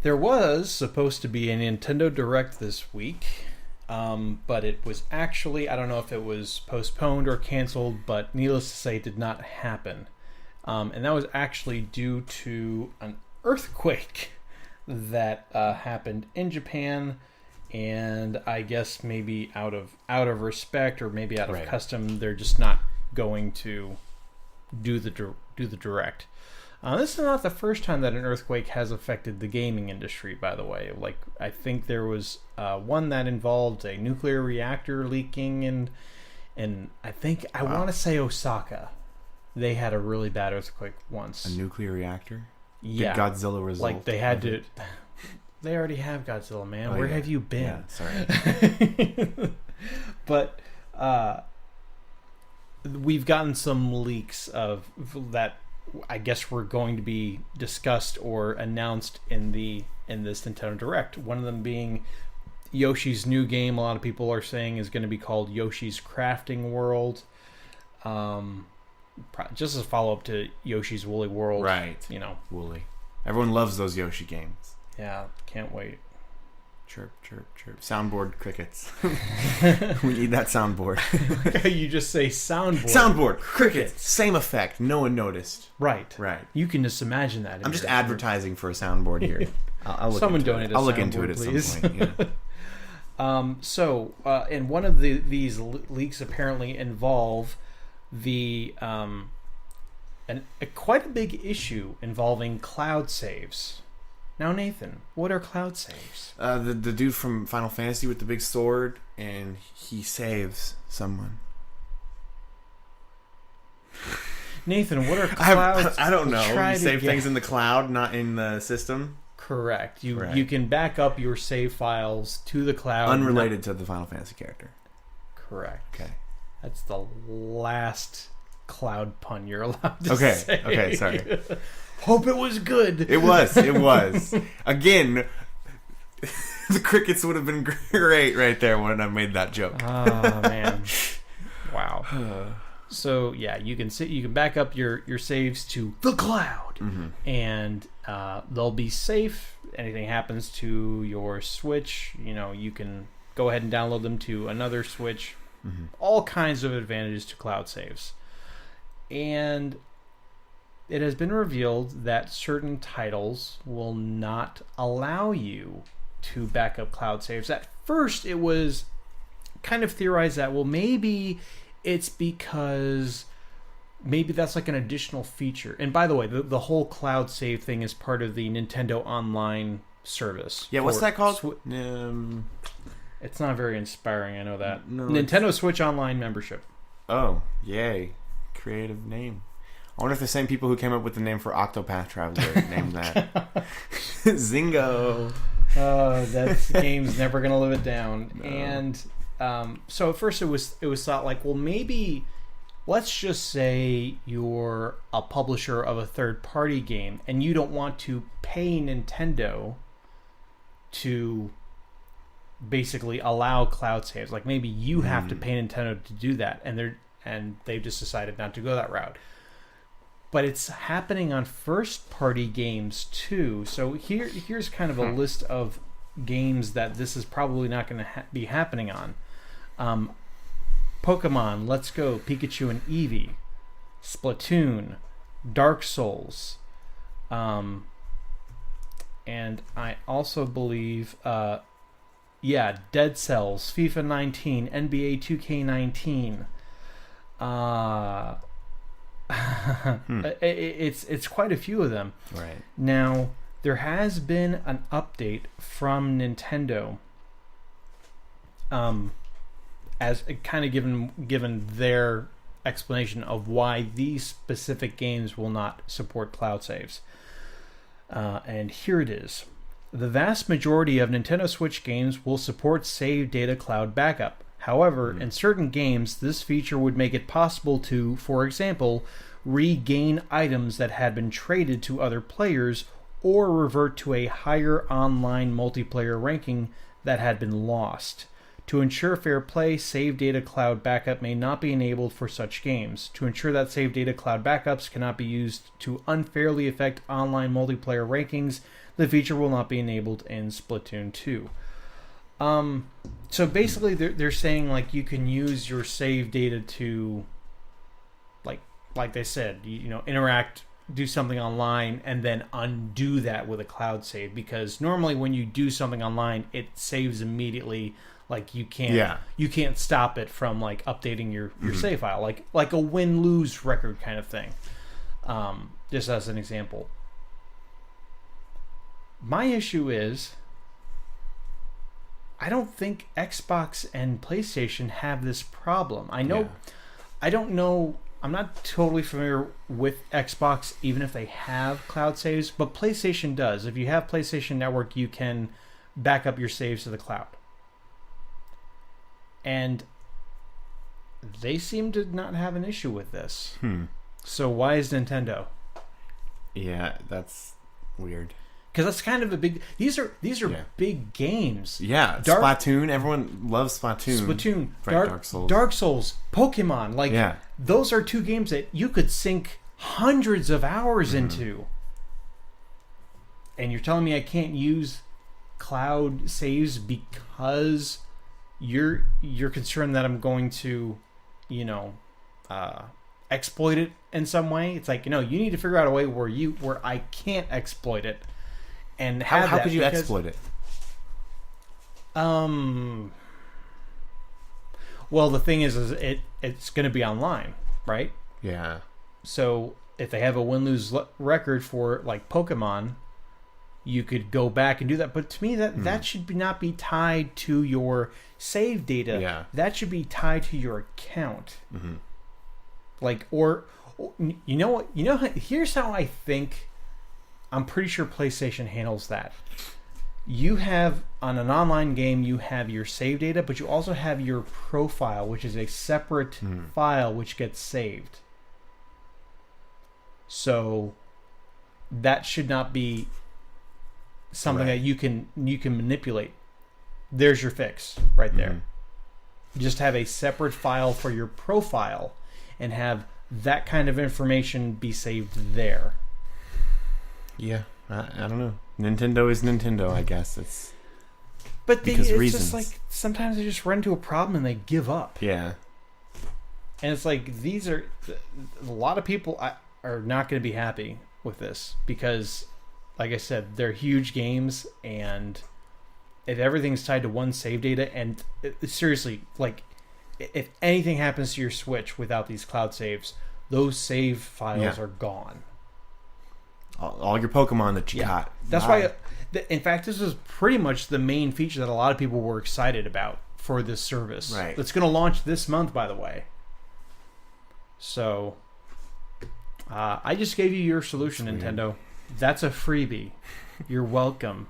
There was supposed to be a Nintendo Direct this week, but it was actually, I don't know if it was postponed or canceled, but needless to say, it did not happen. And that was actually due to an earthquake that happened in Japan, and I guess maybe out of respect or maybe out of custom, they're just not going to do the Direct. This is not the first time that an earthquake has affected the gaming industry, by the way. Like, I think there was one that involved a nuclear reactor leaking, and I want to say Osaka. They had a really bad earthquake once. A nuclear reactor? Yeah. Did Godzilla result? Like, they had to... They already have Godzilla, man. Where have you been? Yeah, sorry. But we've gotten some leaks of that. I guess were going to be discussed or announced in this Nintendo Direct. One of them being Yoshi's new game. A lot of people are saying is going to be called Yoshi's Crafting World. Just as a follow up to Yoshi's Woolly World, right? Woolly. Everyone loves those Yoshi games. Yeah, can't wait. Chirp, chirp, chirp. Soundboard crickets. We need that soundboard. You just say soundboard. Soundboard, crickets. Same effect. No one noticed. Right. You can just imagine that. I'm just advertising for a soundboard here. I'll look Someone into donate it. a I'll look soundboard, into it at please. some point. Yeah. And one of these leaks apparently involve quite a big issue involving cloud saves. Now, Nathan, what are cloud saves? The dude from Final Fantasy with the big sword, and he saves someone. Nathan, what are clouds? I don't know. You save things in the cloud, not in the system? Correct. You can back up your save files to the cloud. Unrelated to the Final Fantasy character. Correct. Okay. That's the last cloud pun you're allowed to say. Okay, sorry. Hope it was good. It was. Again, the crickets would have been great right there when I made that joke. Oh, man. Wow. So, yeah, you can back up your saves to the cloud. Mm-hmm. And they'll be safe. Anything happens to your Switch, you can go ahead and download them to another Switch. Mm-hmm. All kinds of advantages to cloud saves. And it has been revealed that certain titles will not allow you to back up cloud saves. At first, it was kind of theorized that, well, maybe it's because maybe that's like an additional feature. And by the way, the whole cloud save thing is part of the Nintendo Online service. Yeah, what's that called? It's not very inspiring, I know that. No, Nintendo Switch Online membership. Oh, yay. Creative name. I wonder if the same people who came up with the name for Octopath Traveler named that. Zingo. That game's never going to live it down. No. And so at first it was thought like, well, maybe let's just say you're a publisher of a third-party game and you don't want to pay Nintendo to basically allow cloud saves. Like maybe you have to pay Nintendo to do that, and they've just decided not to go that route. But it's happening on first-party games too. So here's kind of a list of games that this is probably not going to be happening on. Pokemon, Let's Go, Pikachu and Eevee, Splatoon, Dark Souls, and I also believe, Dead Cells, FIFA 19, NBA 2K19. It's quite a few of them. Right. Now, there has been an update from Nintendo, as kind of given their explanation of why these specific games will not support cloud saves. And here it is. The vast majority of Nintendo Switch games will support save data cloud backup. However, in certain games, this feature would make it possible to, for example, regain items that had been traded to other players or revert to a higher online multiplayer ranking that had been lost. To ensure fair play, save data cloud backup may not be enabled for such games. To ensure that save data cloud backups cannot be used to unfairly affect online multiplayer rankings, the feature will not be enabled in Splatoon 2. So basically, they're saying like you can use your save data to, like they said, interact, do something online, and then undo that with a cloud save. Because normally when you do something online, it saves immediately. Like you can't stop it from like updating your save file, like a win-lose record kind of thing. Just as an example. My issue is, I don't think Xbox and PlayStation have this problem. I don't know. I'm not totally familiar with Xbox, even if they have cloud saves, but PlayStation does. If you have PlayStation Network, you can back up your saves to the cloud. And they seem to not have an issue with this. So why is Nintendo? Yeah, that's weird. Because that's kind of a big. These are big games. Yeah, Splatoon. Everyone loves Splatoon. Dark Souls, Pokemon. Those are two games that you could sink hundreds of hours into. And you're telling me I can't use cloud saves because you're concerned that I'm going to, exploit it in some way. It's like, you need to figure out a way where I can't exploit it. And how could you exploit it? Well, the thing is it's going to be online, right? Yeah. So if they have a win-lose record for like Pokemon, you could go back and do that. But to me, that should not be tied to your save data. Yeah. That should be tied to your account. Like, or you know what? Here's how I think. I'm pretty sure PlayStation handles that. You have, on an online game, you have your save data, but you also have your profile, which is a separate file which gets saved. So that should not be something that you can manipulate. There's your fix right there. Just have a separate file for your profile and have that kind of information be saved there. Yeah, I don't know. Nintendo is Nintendo, I guess. It's reasons. Just like sometimes they just run into a problem and they give up. Yeah. And it's like a lot of people are not going to be happy with this because, like I said, they're huge games, and if everything's tied to one save data, and seriously, like if anything happens to your Switch without these cloud saves, those save files are gone. All your Pokemon that you got. That's why, in fact, this is pretty much the main feature that a lot of people were excited about for this service. Right. It's going to launch this month, by the way. So, I just gave you your solution, Nintendo. That's a freebie. You're welcome.